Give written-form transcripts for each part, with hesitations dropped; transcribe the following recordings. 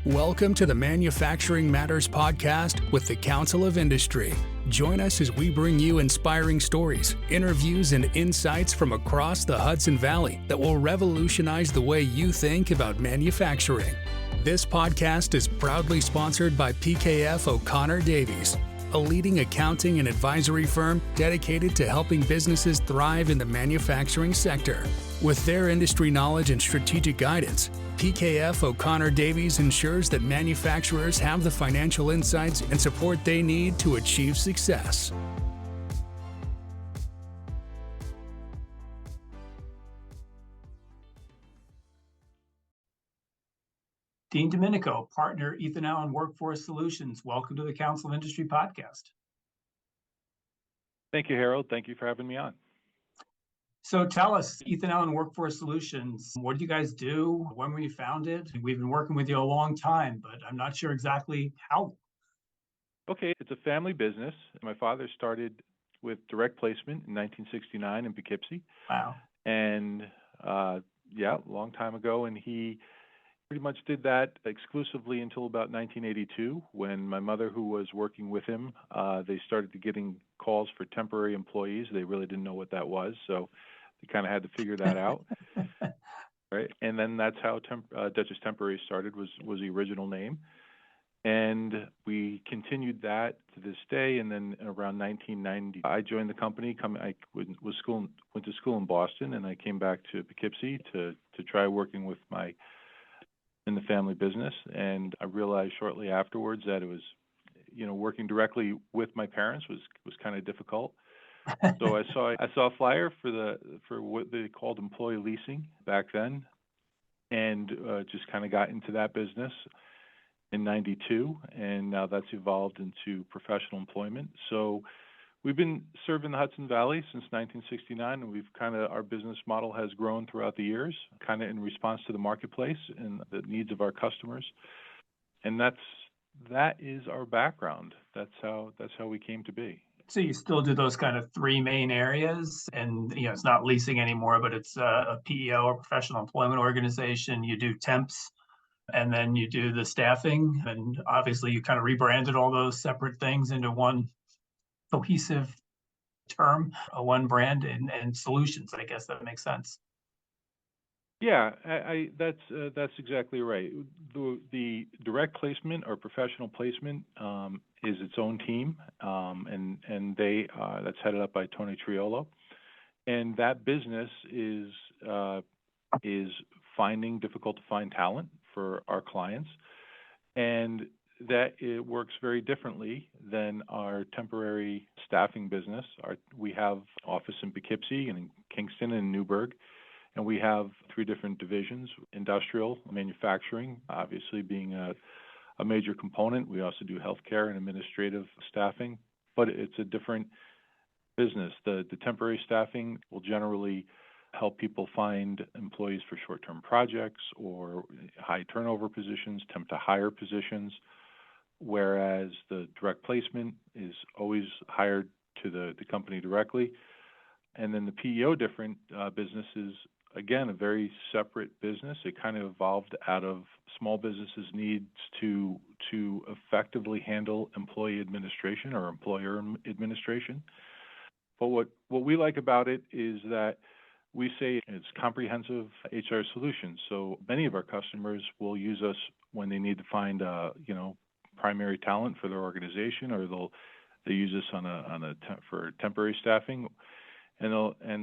Welcome to the Manufacturing Matters podcast with the Council of Industry. Join us as we bring you inspiring stories, interviews, and insights from across the Hudson Valley that will revolutionize the way you think about manufacturing. This podcast is proudly sponsored by PKF O'Connor Davies, a leading accounting and advisory firm dedicated to helping businesses thrive in the manufacturing sector. With their industry knowledge and strategic guidance, PKF O'Connor Davies ensures that manufacturers have the financial insights and support they need to achieve success. Dean Domenico, partner, Ethan Allen Workforce Solutions. Welcome to the Council of Industry podcast. Thank you, Harold. Thank you for having me on. So tell us, Ethan Allen Workforce Solutions, what do you guys do? When were you founded? We've been working with you a long time, but I'm not sure exactly how. Okay, it's a family business. My father started with direct placement in 1969 in Poughkeepsie. Wow. And a long time ago. And he pretty much did that exclusively until about 1982, when my mother, who was working with him, they started getting calls for temporary employees. They really didn't know what that was, so they kind of had to figure that out. Right, and then that's how Dutchess Temporary started. Was the original name, and we continued that to this day. And then around 1990, I joined the company. I went to school in Boston, and I came back to Poughkeepsie to try working with in the family business. And I realized shortly afterwards that it was, working directly with my parents was kind of difficult. So I saw a flyer for what they called employee leasing back then, and just kind of got into that business in '92, and now that's evolved into professional employment. So we've been serving the Hudson Valley since 1969, and our business model has grown throughout the years, kind of in response to the marketplace and the needs of our customers. And that is our background. That's how we came to be. So you still do those kind of three main areas, and it's not leasing anymore, but it's a PEO, or professional employment organization. You do temps, and then you do the staffing, and obviously you kind of rebranded all those separate things into one cohesive term, one brand and solutions. I guess that makes sense. Yeah, that's exactly right. The direct placement or professional placement is its own team, and that's headed up by Tony Triolo, and that business is difficult to find talent for our clients, and that it works very differently than our temporary staffing business. We have office in Poughkeepsie and in Kingston and Newburgh, and we have three different divisions: industrial, manufacturing, obviously being a major component. We also do healthcare and administrative staffing, but it's a different business. The temporary staffing will generally help people find employees for short-term projects or high turnover positions, temp to hire positions, whereas the direct placement is always hired to the company directly. And then the PEO business is, again, a very separate business. It kind of evolved out of small businesses' needs to effectively handle employee administration or employer administration. But what we like about it is that we say it's comprehensive HR solutions. So many of our customers will use us when they need to find primary talent for their organization, or they use us for temporary staffing, and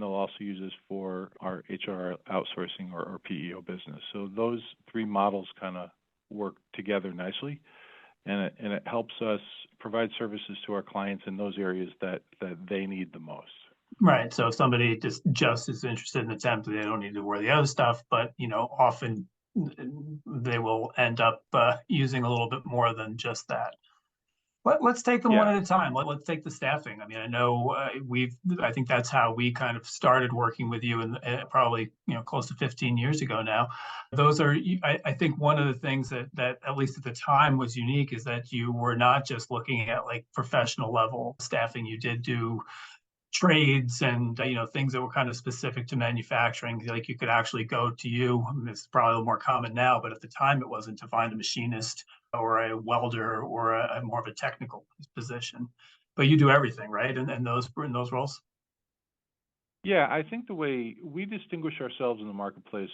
they'll also use us for our HR outsourcing or our PEO business. So those three models kind of work together nicely, and it helps us provide services to our clients in those areas that they need the most. Right. So if somebody just is interested in the temp, they don't need to worry the other stuff, but often they will end up using a little bit more than just that. Let's take them one at a time. Let's take the staffing. I mean, I know I think that's how we kind of started working with you, and probably close to 15 years ago now. Those are, I think, one of the things that at least at the time was unique is that you were not just looking at like professional level staffing. You did do trades and things that were kind of specific to manufacturing. Like you could actually go to you. I mean, it's probably a little more common now, but at the time it wasn't, to find a machinist or a welder or a more of a technical position. But you do everything, right? In those roles. Yeah, I think the way we distinguish ourselves in the marketplace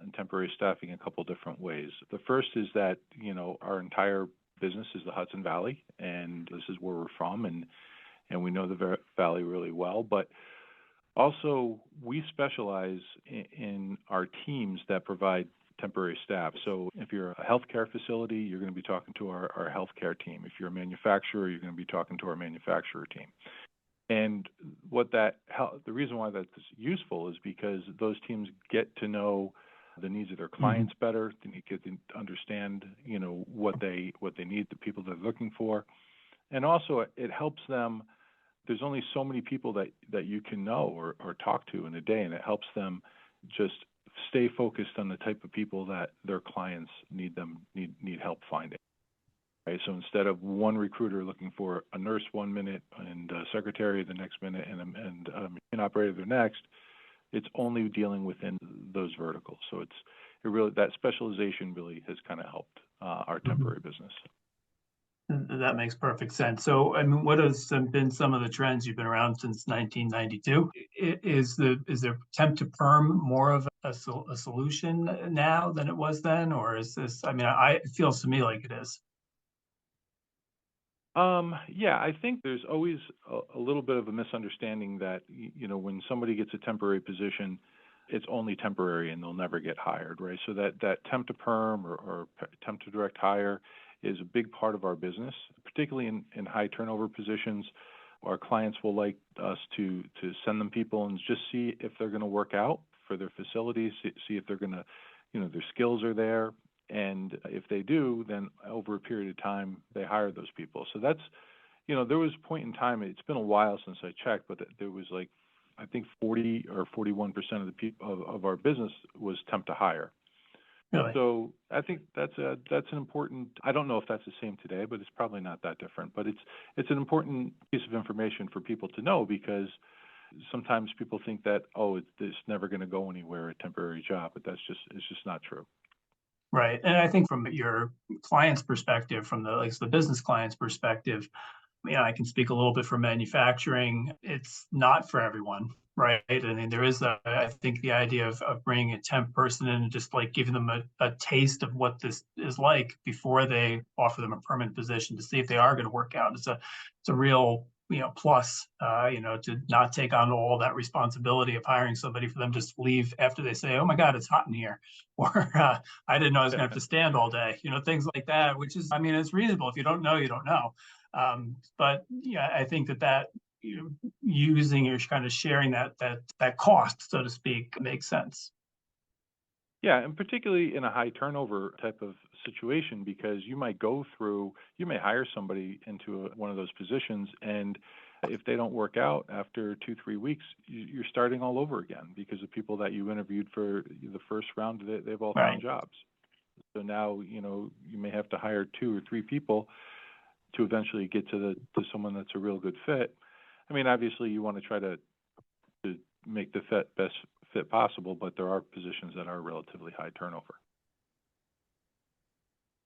in temporary staffing a couple different ways. The first is that, our entire business is the Hudson Valley, and this is where we're from, and we know the valley really well. But also, we specialize in our teams that provide temporary staff. So if you're a healthcare facility, you're going to be talking to our healthcare team. If you're a manufacturer, you're going to be talking to our manufacturer team. And the reason why that's useful is because those teams get to know the needs of their clients better. They get to understand, what they need, the people they're looking for. And also it helps them. There's only so many people that you can know or talk to in a day, and it helps them just stay focused on the type of people that their clients need help finding. Right? So instead of one recruiter looking for a nurse 1 minute and a secretary the next minute and a machine operator the next, it's only dealing within those verticals. So that specialization really has kind of helped our temporary business. That makes perfect sense. So, I mean, what has been some of the trends? You've been around since 1992. Is there temp to perm more of a solution now than it was then, or is this? I mean, it feels to me like it is. Yeah, I think there's always a little bit of a misunderstanding that, when somebody gets a temporary position, it's only temporary and they'll never get hired, right? So that temp to perm or temp to direct hire is a big part of our business, particularly in high turnover positions. Our clients will like us to send them people and just see if they're going to work out for their facilities, see if they're going to, their skills are there. And if they do, then over a period of time, they hire those people. So that's, there was a point in time, it's been a while since I checked, but there was I think 40 or 41% of the people of our business was temp to hire. Really? So I think that's an important, I don't know if that's the same today, but it's probably not that different. But it's an important piece of information for people to know, because sometimes people think that, it's never going to go anywhere, a temporary job, but it's just not true. Right. And I think from your client's perspective, from the business client's perspective, I can speak a little bit for manufacturing. It's not for everyone, right? I mean, there is I think the idea of bringing a temp person in and just giving them a taste of what this is like before they offer them a permanent position to see if they are going to work out. It's a real plus, to not take on all that responsibility of hiring somebody for them just leave after they say, oh my God, it's hot in here. Or I didn't know I was going to have to stand all day, things like that, which is, it's reasonable. If you don't know, you don't know. But yeah, I think that using or kind of sharing that cost, so to speak, makes sense. Yeah, and particularly in a high turnover type of situation, because you may hire somebody into one of those positions, and if they don't work out after 2-3 weeks, you're starting all over again, because the people that you interviewed for the first round, they've all found jobs. So now, you may have to hire 2 or 3 people to eventually get to someone that's a real good fit. I mean, obviously you want to try to make the best fit possible, but there are positions that are relatively high turnover.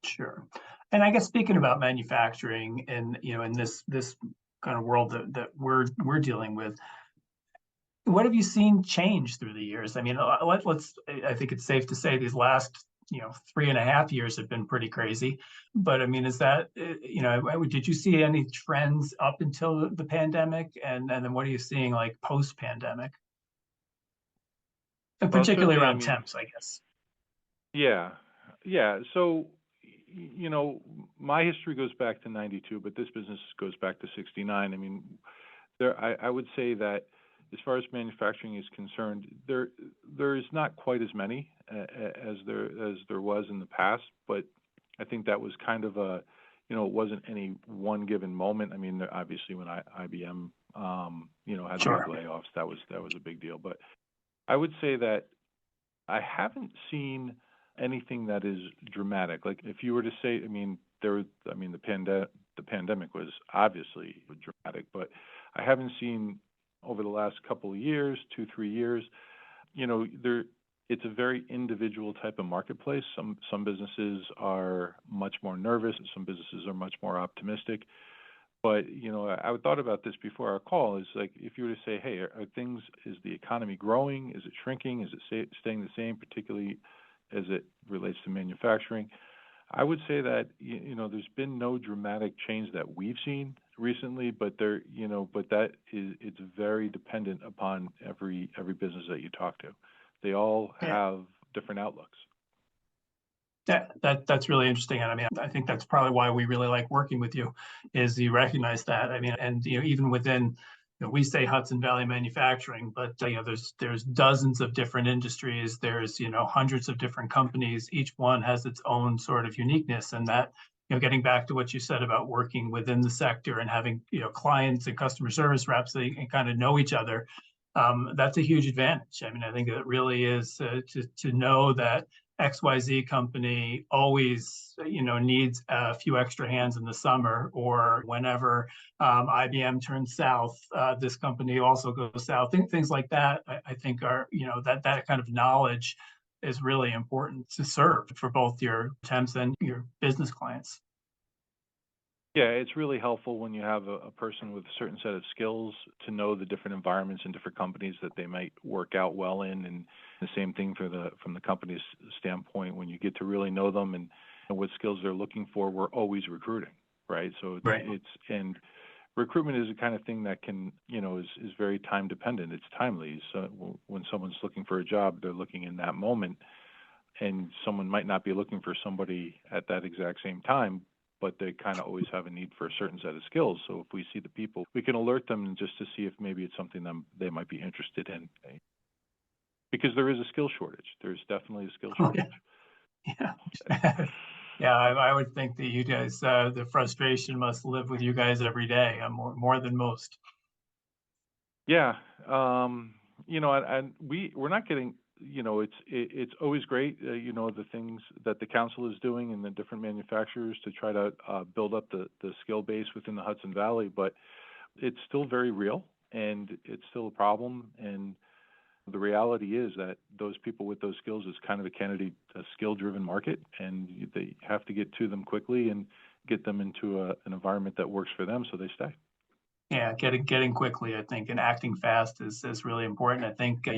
Sure. And I guess speaking about manufacturing and, in this kind of world that we're dealing with, what have you seen change through the years? I mean, I think it's safe to say these last 3.5 years have been pretty crazy. But I mean, is that, did you see any trends up until the pandemic? And then what are you seeing post pandemic? And particularly around temps, I guess. Yeah. Yeah. So, my history goes back to 92, but this business goes back to 69. I mean, I would say that as far as manufacturing is concerned, there is not quite as many as there was in the past, but I think that was kind of it wasn't any one given moment. I mean, obviously when IBM had the big layoffs, that was a big deal. But I would say that I haven't seen anything that is dramatic. Like if you were to say, the pandemic was obviously dramatic, but I haven't seen over the last couple of years, 2-3 years, it's a very individual type of marketplace. Some businesses are much more nervous, and some businesses are much more optimistic. But, I thought about this before our call, is like, if you were to say, hey, is the economy growing? Is it shrinking? Is it staying the same, particularly as it relates to manufacturing? I would say that, there's been no dramatic change that we've seen recently, but it's very dependent upon every business that you talk to. They all have different outlooks. That's really interesting. And I mean, I think that's probably why we really like working with you, is you recognize that. I mean, and even within, we say Hudson Valley manufacturing, but there's dozens of different industries. There's hundreds of different companies. Each one has its own sort of uniqueness, and that getting back to what you said about working within the sector and having clients and customer service reps, so you can kind of know each other. That's a huge advantage. I mean, I think it really is to know that XYZ company always, needs a few extra hands in the summer, or whenever IBM turns south, this company also goes south. Things like that, I think are, that kind of knowledge is really important to serve for both your temps and your business clients. Yeah, it's really helpful when you have a person with a certain set of skills to know the different environments and different companies that they might work out well in, and the same thing from the company's standpoint. When you get to really know them and what skills they're looking for, we're always recruiting, right? So and recruitment is the kind of thing that can, is very time dependent. It's timely. So when someone's looking for a job, they're looking in that moment, and someone might not be looking for somebody at that exact same time, but they kind of always have a need for a certain set of skills. So if we see the people, we can alert them just to see if maybe it's something that they might be interested in. Because there is a skill shortage. There's definitely a skill shortage. Yeah. Yeah, I would think that you guys, the frustration must live with you guys every day, more than most. Yeah. And we're not getting, it's always great, the things that the council is doing and the different manufacturers to try to build up the skill base within the Hudson Valley, but it's still very real, and it's still a problem. And the reality is that those people with those skills is kind of a skill-driven market, and they have to get to them quickly and get them into an environment that works for them so they stay. Yeah, getting quickly, I think, and acting fast is really important. I think,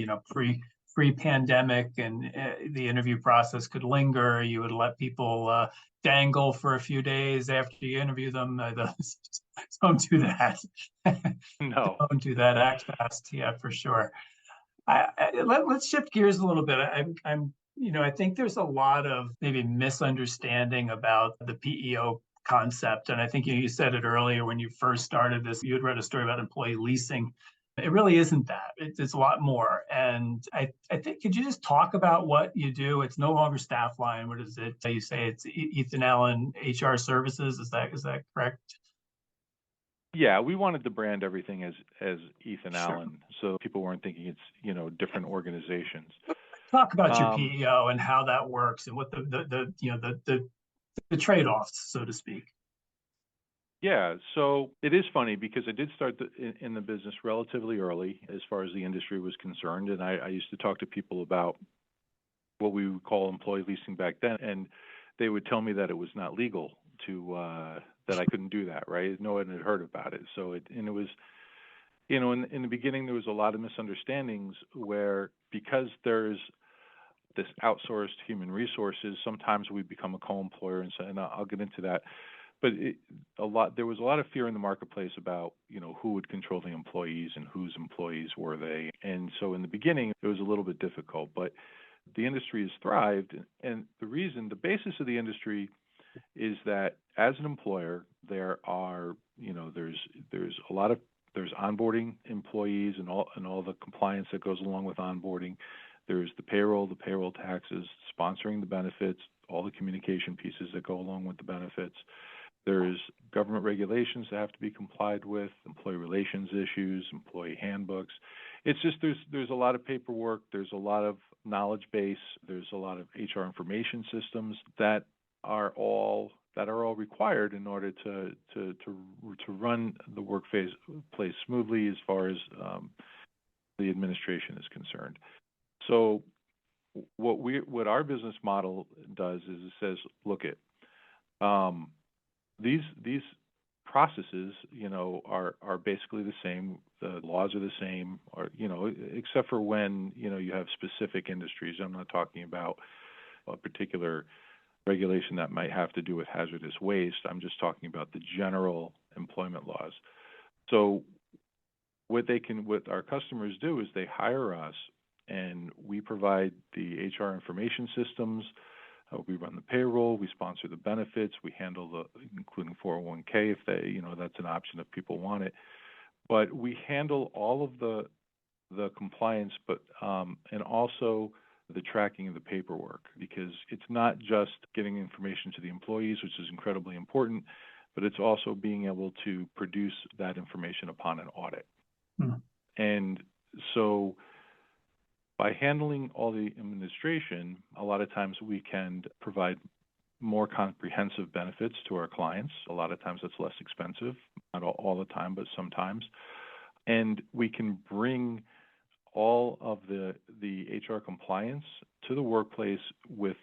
pre-pandemic, and the interview process could linger. You would let people dangle for a few days after you interview them. Don't do that. No. Don't do that. Act fast. Yeah, for sure. Let's shift gears a little bit. I think there's a lot of maybe misunderstanding about the PEO concept. And I think you said it earlier when you first started this, you had read a story about employee leasing. It really isn't that. It's a lot more. And I think, could you just talk about what you do? It's no longer Staff Line. What is it? You say it's Ethan Allen HR Services. Is that correct? Yeah, we wanted to brand everything as Ethan Allen, so people weren't thinking it's different organizations. Talk about your PEO and how that works, and what the trade-offs, so to speak. Yeah, so it is funny because I did start in the business relatively early as far as the industry was concerned, and I used to talk to people about what we would call employee leasing back then, and they would tell me that it was not legal to that I couldn't do that, right? No one had heard about it. So it was, in the beginning, there was a lot of misunderstandings where, because there's this outsourced human resources, sometimes we become a co-employer, and I'll get into that. But there was a lot of fear in the marketplace about, who would control the employees and whose employees were they. And so in the beginning, it was a little bit difficult, but the industry has thrived. And the basis of the industry is that as an employer, there's onboarding employees and all the compliance that goes along with onboarding. There's the payroll taxes, sponsoring the benefits, all the communication pieces that go along with the benefits. There's government regulations that have to be complied with, employee relations issues, employee handbooks. It's just there's a lot of paperwork, there's a lot of knowledge base, there's a lot of HR information systems that are all that are all required in order to run the workplace smoothly as far as the administration is concerned. So what our business model does is it says, look at these processes, are basically the same. The laws are the same, or except for when you have specific industries. I'm not talking about a particular regulation that might have to do with hazardous waste. I'm just talking about the general employment laws. So what our customers do is they hire us, and we provide the HR information systems. We run the payroll, we sponsor the benefits, we handle including 401k if that's an option if people want it. But we handle all of the compliance, but and also the tracking of the paperwork, because it's not just getting information to the employees, which is incredibly important, but it's also being able to produce that information upon an audit. And so by handling all the administration, a lot of times we can provide more comprehensive benefits to our clients. A lot of times it's less expensive, not all the time, but sometimes. And we can bring all of the HR compliance to the workplace with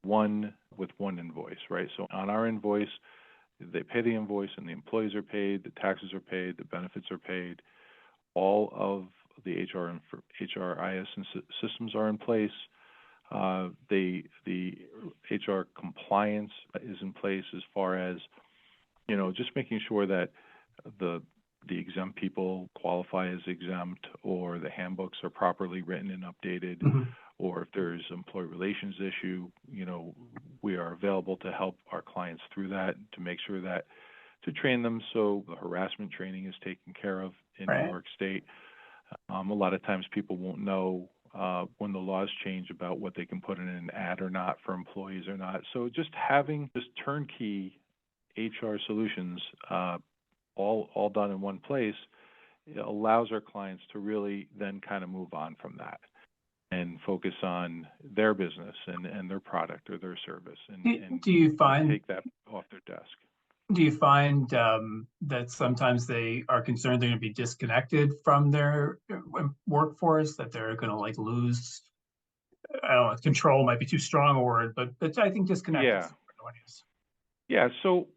one invoice, right? So on our invoice, they pay the invoice and the employees are paid, the taxes are paid, the benefits are paid, all of the HRIS systems are in place. The HR compliance is in place as far as, just making sure that the exempt people qualify as exempt, or the handbooks are properly written and updated, or if there's employee relations issue, we are available to help our clients through that, to make sure that, to train them so the harassment training is taken care of in New York State. A lot of times people won't know when the laws change about what they can put in an ad or not for employees or not. So just having this turnkey HR solutions all done in one place, it allows our clients to really then kind of move on from that and focus on their business and their product or their service, and Do you find take that off their desk. Do you find that sometimes they are concerned they're going to be disconnected from their workforce, that they're going to lose, I don't know, control might be too strong a word, but I think disconnected. Yeah. Yeah. So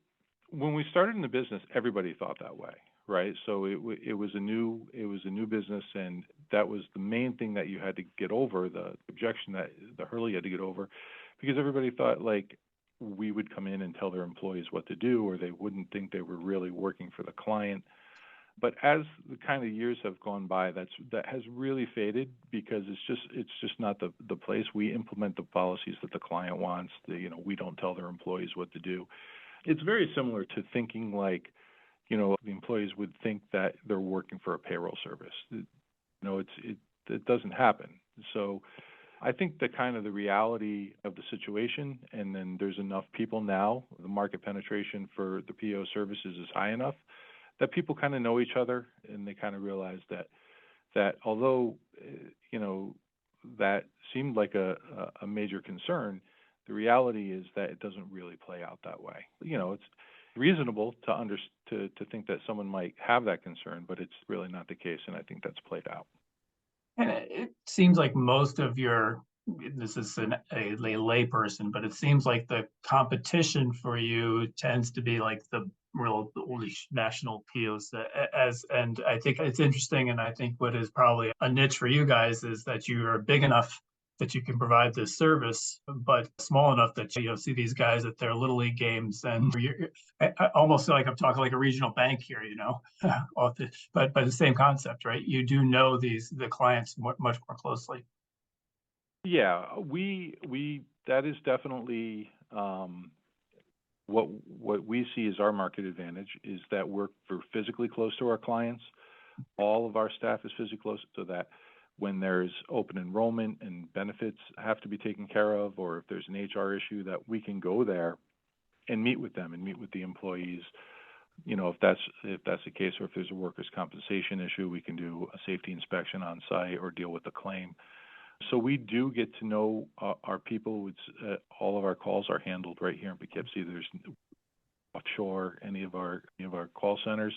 when we started in the business, everybody thought that way, right? So it was a new business, and that was the main thing that you had to get over, the objection, that the hurdle you had to get over, because everybody thought we would come in and tell their employees what to do, or they wouldn't think they were really working for the client. But as the kind of years have gone by, that has really faded, because it's just not the place. We implement the policies that the client wants. We don't tell their employees what to do. It's very similar to thinking the employees would think that they're working for a payroll service. It doesn't happen. So I think the reality of the situation, and then there's enough people now, the market penetration for the PO services is high enough that people kind of know each other, and they kind of realize that although, that seemed like a major concern, the reality is that it doesn't really play out that way. It's reasonable to think that someone might have that concern, but it's really not the case, and I think that's played out. And it seems like most of this is a lay person, but it seems like the competition for you tends to be the only national POs and I think it's interesting. And I think what is probably a niche for you guys is that you are big enough that you can provide this service, but small enough that you see these guys at their little league games, and I almost feel like I'm talking like a regional bank here, but the same concept, right? You do know the clients much more closely. Yeah, that is definitely what we see as our market advantage, is that we're physically close to our clients. All of our staff is physically close, so that when there's open enrollment and benefits have to be taken care of, or if there's an HR issue, that we can go there and meet with them and meet with the employees. If that's the case, or if there's a workers' compensation issue, we can do a safety inspection on site or deal with the claim. So we do get to know our people. All of our calls are handled right here in Poughkeepsie. There's offshore any of our call centers.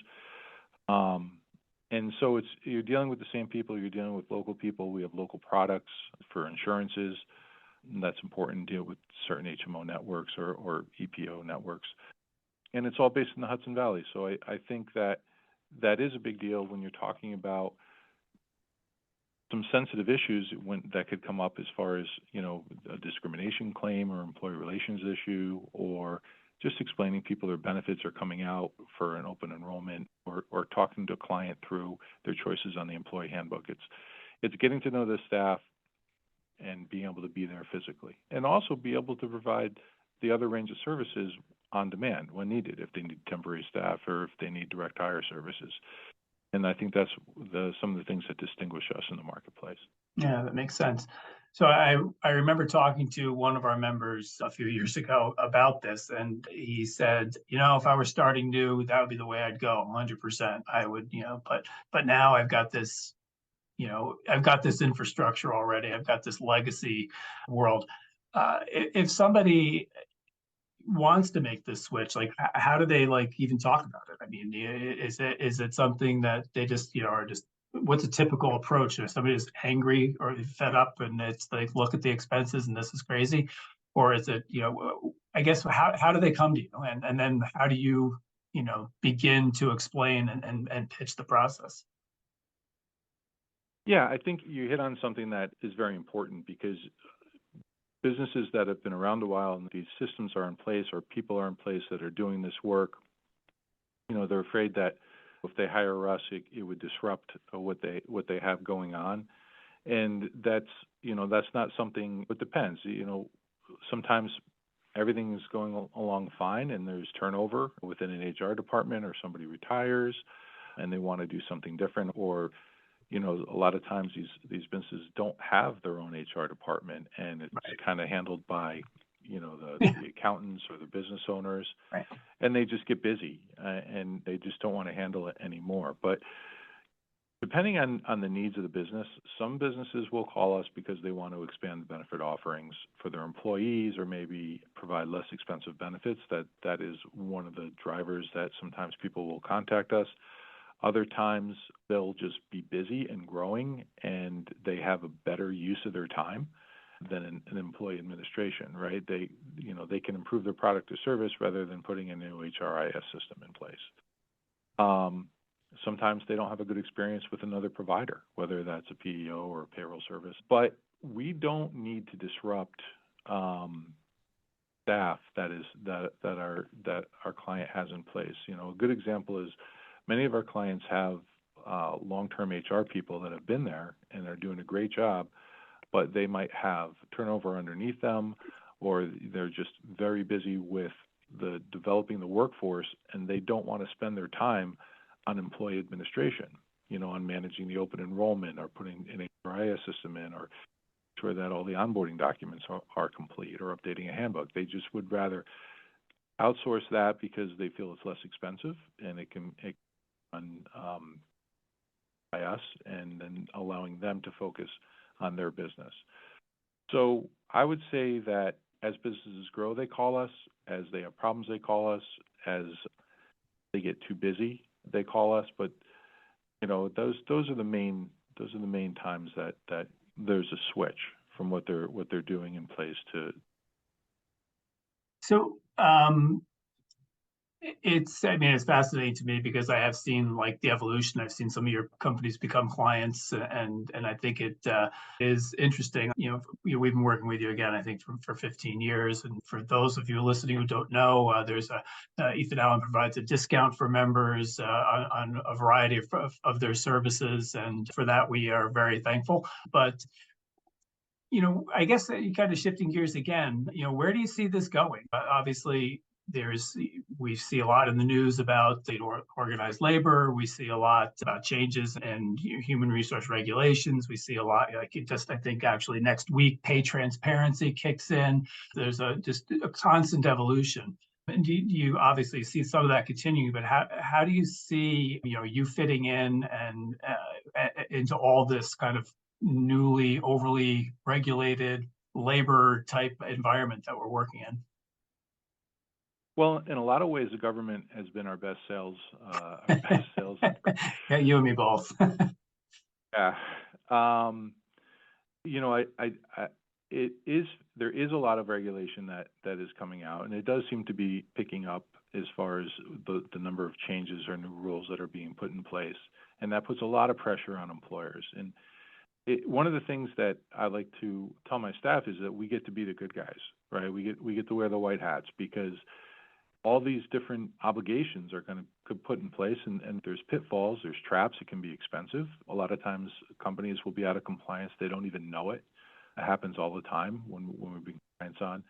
And so you're dealing with the same people, you're dealing with local people. We have local products for insurances. And that's important to deal with certain HMO networks or EPO networks. And it's all based in the Hudson Valley. So I think that is a big deal when you're talking about some sensitive issues that could come up as far as, a discrimination claim or employee relations issue, or just explaining people their benefits are coming out for an open enrollment, or talking to a client through their choices on the employee handbook. It's getting to know the staff and being able to be there physically, and also be able to provide the other range of services on demand when needed, if they need temporary staff or if they need direct hire services. And I think that's some of the things that distinguish us in the marketplace. Yeah, that makes sense. So I remember talking to one of our members a few years ago about this, and he said, if I were starting new, that would be the way I'd go, 100%. I would, but now I've got this, I've got this infrastructure already. I've got this legacy world. If somebody wants to make this switch, like how do they even talk about it? I mean, is it something that they just are just, what's a typical approach? If somebody is angry or fed up and it's like, look at the expenses and this is crazy, or is it, I guess how do they come to you, and then how do you begin to explain and pitch the process? Yeah, I think you hit on something that is very important, because businesses that have been around a while and these systems are in place or people are in place that are doing this work, they're afraid that if they hire us, it would disrupt what they have going on. And that's not something, it depends. Sometimes everything is going along fine and there's turnover within an HR department, or somebody retires and they want to do something different, or a lot of times these businesses don't have their own HR department, and it's kind of handled by, the accountants or the business owners, right. And they just get busy and they just don't want to handle it anymore. But depending on the needs of the business, some businesses will call us because they want to expand the benefit offerings for their employees, or maybe provide less expensive benefits. That is one of the drivers that sometimes people will contact us. Other times they'll just be busy and growing, and they have a better use of their time than an employee administration, right? They can improve their product or service rather than putting a new HRIS system in place. Sometimes they don't have a good experience with another provider, whether that's a PEO or a payroll service. But we don't need to disrupt staff that our client has in place. A good example is, many of our clients have long-term HR people that have been there and are doing a great job, but they might have turnover underneath them, or they're just very busy with developing the workforce, and they don't want to spend their time on employee administration, on managing the open enrollment, or putting an HRIS system in, or sure that all the onboarding documents are complete, or updating a handbook. They just would rather outsource that because they feel it's less expensive, and it can on by us, and then allowing them to focus on their business. So I would say that as businesses grow, they call us. As they have problems, they call us. As they get too busy, they call us. But those are the main times that there's a switch from what they're doing in place to. So it's fascinating to me, because I have seen the evolution. I've seen some of your companies become clients, and I think it is interesting. We've been working with you again, I think for 15 years. And for those of you listening who don't know, there's Ethan Allen provides a discount for members on a variety of their services, and for that we are very thankful. But I guess you kind of shifting gears again, where do you see this going? Obviously, we see a lot in the news about organized labor. We see a lot about changes in human resource regulations. We see a lot, I think actually next week, pay transparency kicks in. There's just a constant evolution. And you obviously see some of that continuing, but how do you see you fitting in and into all this kind of newly overly regulated labor type environment that we're working in. Well, in a lot of ways, the government has been our best sales. Yeah, you and me both. Yeah. There is a lot of regulation that is coming out, and it does seem to be picking up as far as the number of changes or new rules that are being put in place, and that puts a lot of pressure on employers. And one of the things that I like to tell my staff is that we get to be the good guys, right? We get to wear the white hats, because all these different obligations are going to put in place, and there's pitfalls, there's traps. It can be expensive. A lot of times companies will be out of compliance. They don't even know it. It happens all the time when we bring compliance on.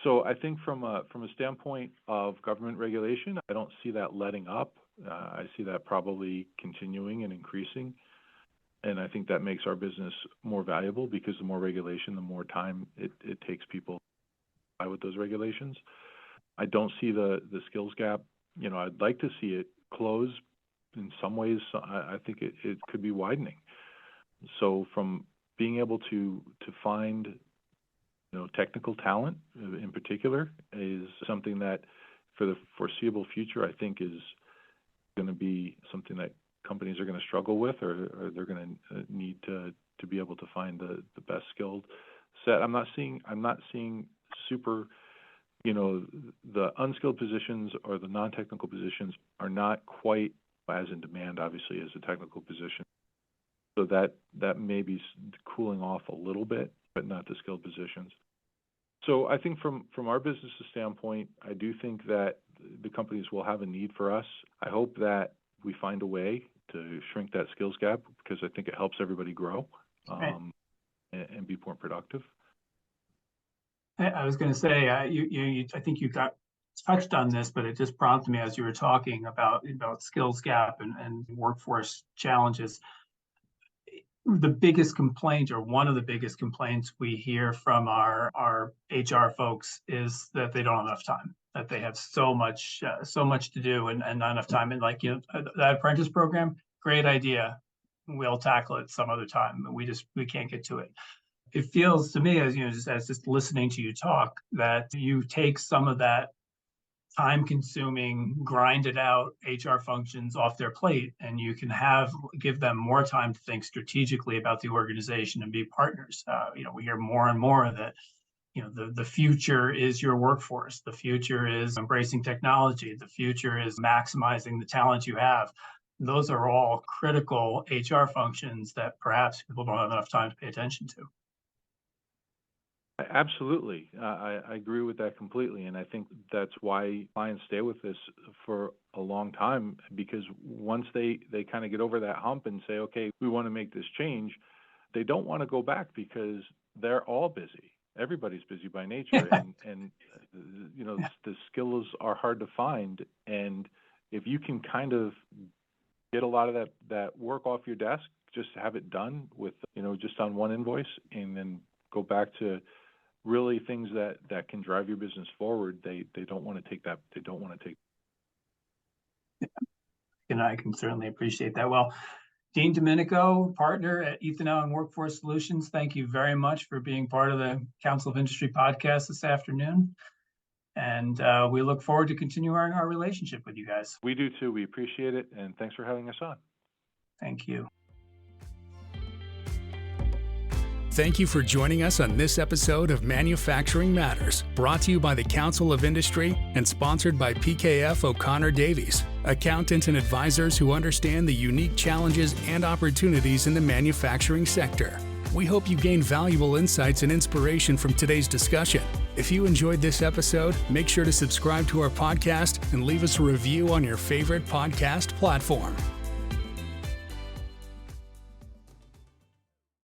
So I think from a standpoint of government regulation, I don't see that letting up. I see that probably continuing and increasing. And I think that makes our business more valuable, because the more regulation, the more time it takes people to comply with those regulations. I don't see the skills gap. I'd like to see it close. In some ways, I think it could be widening. So from being able to find technical talent in particular is something that for the foreseeable future, I think is going to be something that companies are going to struggle with, or they're going to need to be able to find the best skilled set. I'm not seeing super, the unskilled positions or the non-technical positions are not quite as in demand, obviously, as a technical position. So that may be cooling off a little bit, but not the skilled positions. So I think from our business standpoint, I do think that the companies will have a need for us. I hope that we find a way to shrink that skills gap, because I think it helps everybody grow and be more productive. I was going to say, I think you got touched on this, but it just prompted me as you were talking about skills gap and workforce challenges. The biggest complaint, or one of the biggest complaints we hear from our HR folks, is that they don't have enough time, that they have so much to do and not enough time. And that apprentice program, great idea. We'll tackle it some other time, but we can't get to it. It feels to me, as just listening to you talk, that you take some of that time-consuming, grinded out HR functions off their plate, and you can give them more time to think strategically about the organization and be partners. We hear more and more that the future is your workforce. The future is embracing technology. The future is maximizing the talent you have. Those are all critical HR functions that perhaps people don't have enough time to pay attention to. Absolutely. I agree with that completely. And I think that's why clients stay with us for a long time, because once they kind of get over that hump and say, okay, we want to make this change, they don't want to go back, because they're all busy. Everybody's busy by nature. and the skills are hard to find. And if you can kind of get a lot of that work off your desk, just have it done with, just on one invoice, and then go back to really things that can drive your business forward. They don't want to take that. They don't want to take. And I can certainly appreciate that. Well, Dean Domenico, partner at Ethan Allen Workforce Solutions, thank you very much for being part of the Council of Industry podcast this afternoon. And we look forward to continuing our relationship with you guys. We do too. We appreciate it. And thanks for having us on. Thank you. Thank you for joining us on this episode of Manufacturing Matters, brought to you by the Council of Industry and sponsored by PKF O'Connor Davies, accountants and advisors who understand the unique challenges and opportunities in the manufacturing sector. We hope you gained valuable insights and inspiration from today's discussion. If you enjoyed this episode, make sure to subscribe to our podcast and leave us a review on your favorite podcast platform.